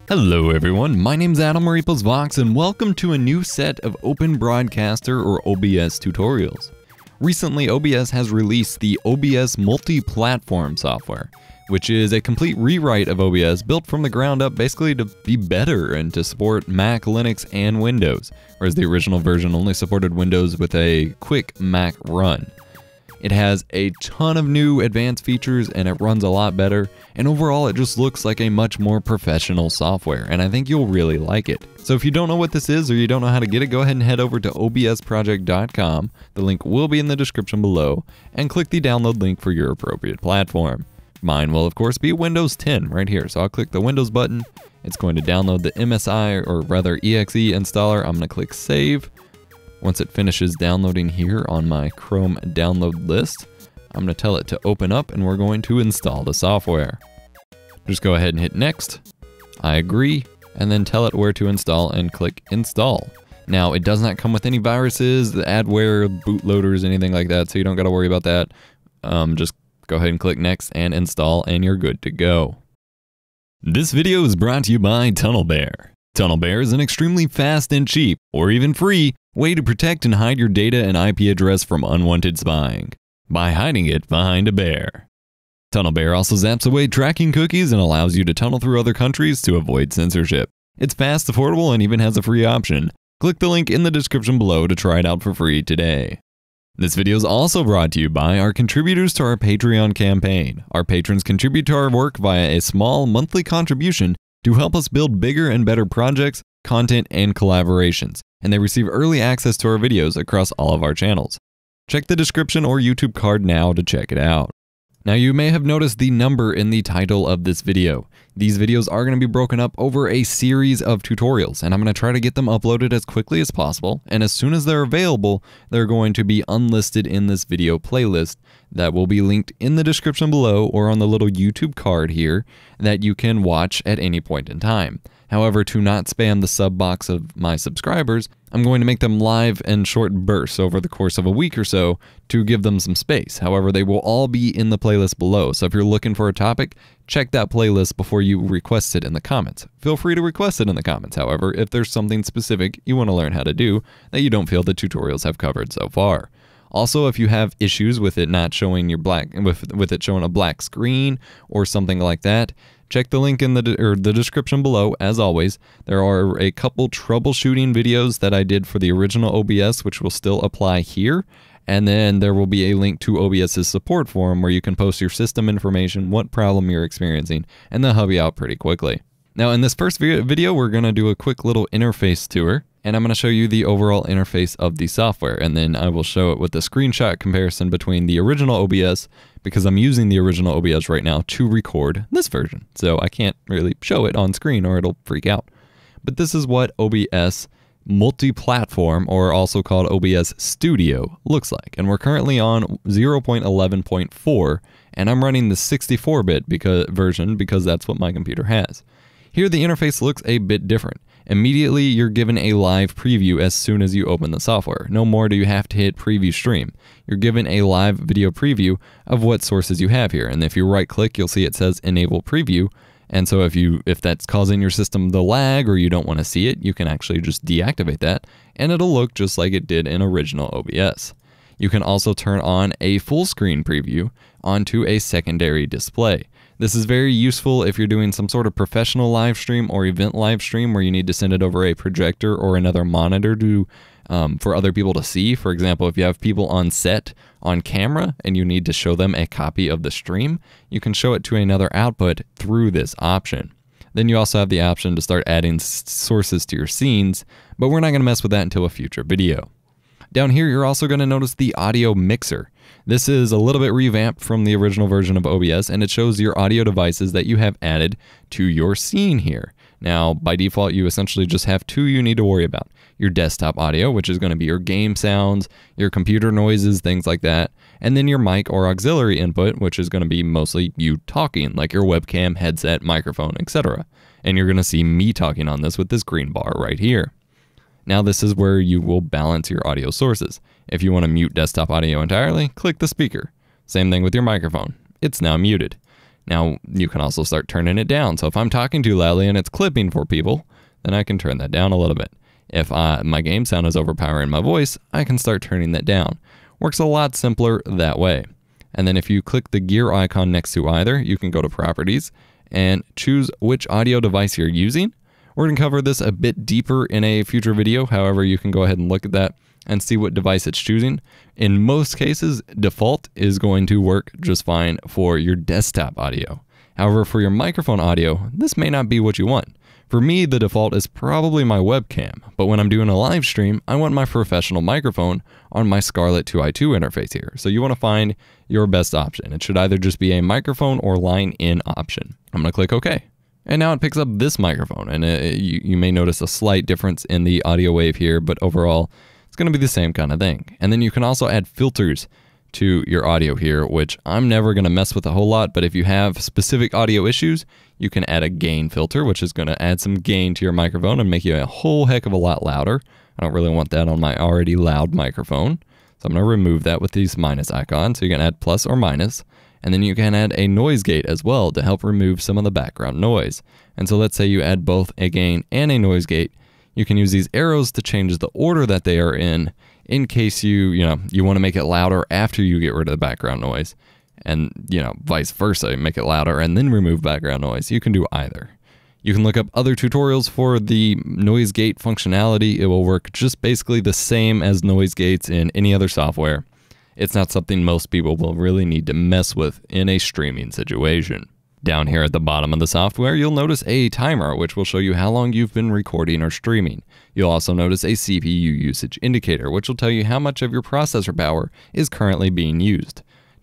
Hello everyone, my name's Adam or Vox and welcome to a new set of Open Broadcaster or OBS tutorials. Recently, OBS has released the OBS Multiplatform software, which is a complete rewrite of OBS built from the ground up basically to be better and to support Mac, Linux, and Windows, whereas the original version only supported Windows with a quick Mac run. It has a ton of new advanced features and it runs a lot better, and overall it just looks like a much more professional software, and I think you'll really like it. So if you don't know what this is or you don't know how to get it, go ahead and head over to obsproject.com, the link will be in the description below, and click the download link for your appropriate platform. Mine will of course be Windows 10 right here, so I'll click the Windows button, it's going to download the MSI or rather EXE installer, I'm going to click save. Once it finishes downloading here on my Chrome download list, I'm going to tell it to open up and we're going to install the software. Just go ahead and hit next, I agree, and then tell it where to install and click install. Now it does not come with any viruses, the adware, bootloaders, anything like that, so you don't got to worry about that. Just go ahead and click next and install and you're good to go. This video is brought to you by TunnelBear. TunnelBear is an extremely fast and cheap, or even free, way to protect and hide your data and IP address from unwanted spying, by hiding it behind a bear. TunnelBear also zaps away tracking cookies and allows you to tunnel through other countries to avoid censorship. It's fast, affordable, and even has a free option. Click the link in the description below to try it out for free today. This video is also brought to you by our contributors to our Patreon campaign. Our patrons contribute to our work via a small monthly contribution to help us build bigger and better projects, content, and collaborations, and they receive early access to our videos across all of our channels. Check the description or YouTube card now to check it out. Now you may have noticed the number in the title of this video. These videos are going to be broken up over a series of tutorials, and I'm going to try to get them uploaded as quickly as possible, and as soon as they're available, they're going to be unlisted in this video playlist that will be linked in the description below or on the little YouTube card here that you can watch at any point in time. However, to not spam the sub box of my subscribers, I'm going to make them live in short bursts over the course of a week or so to give them some space. However, they will all be in the playlist below, so if you're looking for a topic, check that playlist before you request it in the comments. Feel free to request it in the comments, however, if there's something specific you want to learn how to do that you don't feel the tutorials have covered so far. Also, if you have issues with it not showing your with it showing a black screen or something like that, check the link in the description below. As always, there are a couple troubleshooting videos that I did for the original OBS, which will still apply here. And then there will be a link to OBS's support forum where you can post your system information, what problem you're experiencing, and they'll help you out pretty quickly. Now, in this first video, we're going to do a quick little interface tour, and I'm going to show you the overall interface of the software, and then I will show it with a screenshot comparison between the original OBS, because I'm using the original OBS right now to record this version, so I can't really show it on screen or it'll freak out. But this is what OBS Multiplatform, or also called OBS Studio, looks like, and we're currently on 0.11.4, and I'm running the 64-bit version because that's what my computer has. Here the interface looks a bit different. Immediately you're given a live preview as soon as you open the software. No more do you have to hit preview stream. You're given a live video preview of what sources you have here, and if you right click you'll see it says enable preview, and so if that's causing your system to lag or you don't want to see it, you can actually just deactivate that and it'll look just like it did in original OBS. You can also turn on a full screen preview onto a secondary display. This is very useful if you're doing some sort of professional live stream or event live stream where you need to send it over a projector or another monitor to for other people to see. For example, if you have people on set on camera and you need to show them a copy of the stream, you can show it to another output through this option. Then you also have the option to start adding sources to your scenes, but we're not going to mess with that until a future video. Down here, you're also going to notice the audio mixer. This is a little bit revamped from the original version of OBS, and it shows your audio devices that you have added to your scene here. Now, by default, you essentially just have two you need to worry about. Your desktop audio, which is going to be your game sounds, your computer noises, things like that, and then your mic or auxiliary input, which is going to be mostly you talking, like your webcam, headset, microphone, etc. And you're going to see me talking on this with this green bar right here. Now this is where you will balance your audio sources. If you want to mute desktop audio entirely, click the speaker. Same thing with your microphone. It's now muted. Now, you can also start turning it down. So if I'm talking too loudly and it's clipping for people, then I can turn that down a little bit. If my game sound is overpowering my voice, I can start turning that down. Works a lot simpler that way. And then if you click the gear icon next to either, you can go to Properties and choose which audio device you're using. We're going to cover this a bit deeper in a future video. However, you can go ahead and look at that and see what device it's choosing. In most cases, default is going to work just fine for your desktop audio. However, for your microphone audio, this may not be what you want. For me, the default is probably my webcam, but when I'm doing a live stream, I want my professional microphone on my Scarlett 2i2 interface here. So you want to find your best option. It should either just be a microphone or line in option. I'm going to click OK. And now it picks up this microphone, and you may notice a slight difference in the audio wave here, but overall, it's going to be the same kind of thing. And then you can also add filters to your audio here, which I'm never going to mess with a whole lot, but if you have specific audio issues, you can add a gain filter, which is going to add some gain to your microphone and make you a whole heck of a lot louder. I don't really want that on my already loud microphone. So I'm going to remove that with these minus icons. So you can add plus or minus, and then you can add a noise gate as well to help remove some of the background noise. And so let's say you add both a gain and a noise gate. You can use these arrows to change the order that they are in case you want to make it louder after you get rid of the background noise, and vice versa, make it louder and then remove background noise. You can do either. You can look up other tutorials for the noise gate functionality. It will work just basically the same as noise gates in any other software. It's not something most people will really need to mess with in a streaming situation. Down here at the bottom of the software, you'll notice a timer, which will show you how long you've been recording or streaming. You'll also notice a CPU usage indicator, which will tell you how much of your processor power is currently being used.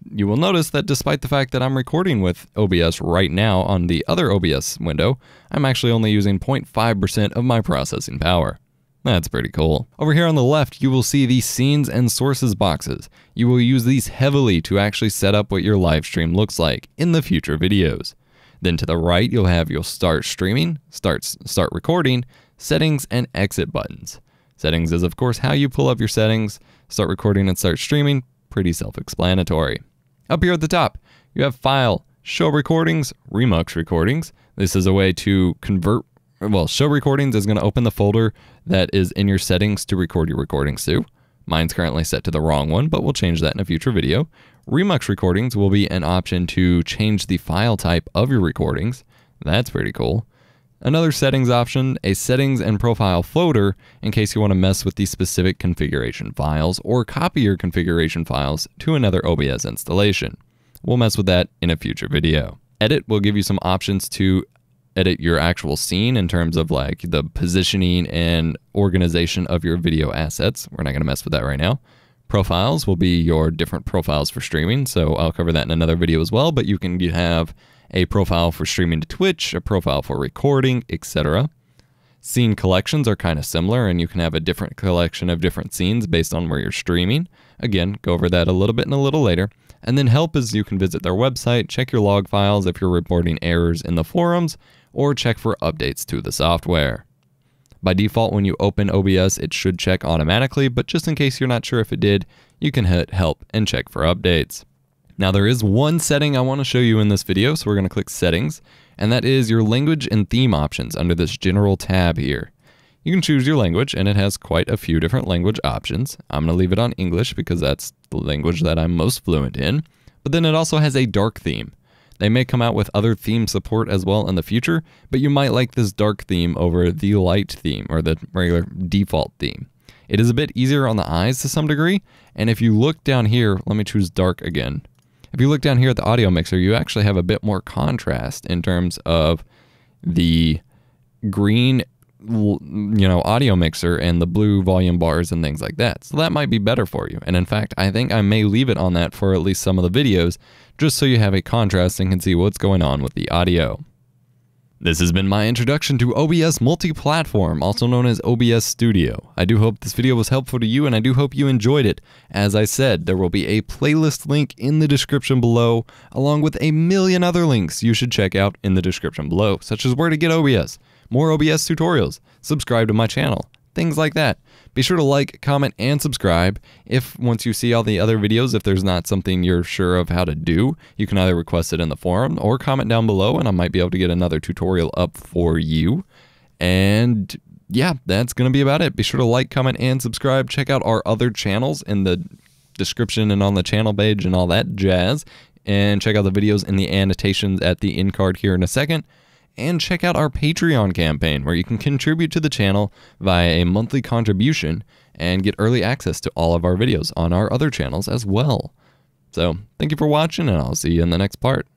You will notice that despite the fact that I'm recording with OBS right now on the other OBS window, I'm actually only using 0.5% of my processing power. That's pretty cool. Over here on the left, you will see the scenes and sources boxes. You will use these heavily to actually set up what your live stream looks like in the future videos. Then to the right, you'll have your start streaming, start recording, settings, and exit buttons. Settings is of course how you pull up your settings. Start recording and start streaming, pretty self-explanatory. Up here at the top, you have file, show recordings, remux recordings. This is a way to convert. Well, show recordings is going to open the folder that is in your settings to record your recordings to. Mine's currently set to the wrong one, but we'll change that in a future video. Remux recordings will be an option to change the file type of your recordings. That's pretty cool. Another settings option, a settings and profile folder in case you want to mess with the specific configuration files or copy your configuration files to another OBS installation. We'll mess with that in a future video. Edit will give you some options to edit your actual scene in terms of like the positioning and organization of your video assets. We're not going to mess with that right now. Profiles will be your different profiles for streaming, so I'll cover that in another video as well, but you can have a profile for streaming to Twitch, a profile for recording, etc. Scene collections are kind of similar, and you can have a different collection of different scenes based on where you're streaming. Again, go over that a little bit and a little later. And then help is you can visit their website, check your log files if you're reporting errors in the forums, or check for updates to the software. By default, when you open OBS, it should check automatically, but just in case you're not sure if it did, you can hit help and check for updates. Now there is one setting I want to show you in this video, so we're going to click settings, and that is your language and theme options under this general tab here. You can choose your language, and it has quite a few different language options. I'm going to leave it on English because that's the language that I'm most fluent in, but then it also has a dark theme. They may come out with other theme support as well in the future, but you might like this dark theme over the light theme or the regular default theme. It is a bit easier on the eyes to some degree, and if you look down here, let me choose dark again. If you look down here at the audio mixer, you actually have a bit more contrast in terms of the green, audio mixer and the blue volume bars and things like that. So that might be better for you. And in fact, I think I may leave it on that for at least some of the videos, just so you have a contrast and can see what's going on with the audio. This has been my introduction to OBS Multiplatform, also known as OBS Studio. I do hope this video was helpful to you, and I do hope you enjoyed it. As I said, there will be a playlist link in the description below, along with a million other links you should check out in the description below, such as where to get OBS, more OBS tutorials, subscribe to my channel, things like that. Be sure to like, comment, and subscribe. Once you see all the other videos, if there's not something you're sure of how to do, you can either request it in the forum or comment down below, and I might be able to get another tutorial up for you. And yeah, that's going to be about it. Be sure to like, comment, and subscribe. Check out our other channels in the description and on the channel page and all that jazz. And check out the videos in the annotations at the end card here in a second. And check out our Patreon campaign, where you can contribute to the channel via a monthly contribution and get early access to all of our videos on our other channels as well. So, thank you for watching, and I'll see you in the next part.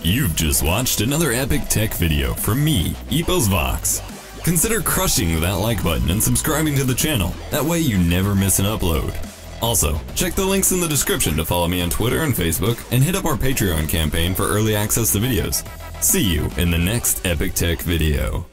You've just watched another epic tech video from me, Epos Vox. Consider crushing that like button and subscribing to the channel. That way you never miss an upload. Also, check the links in the description to follow me on Twitter and Facebook, and hit up our Patreon campaign for early access to videos. See you in the next epic tech video.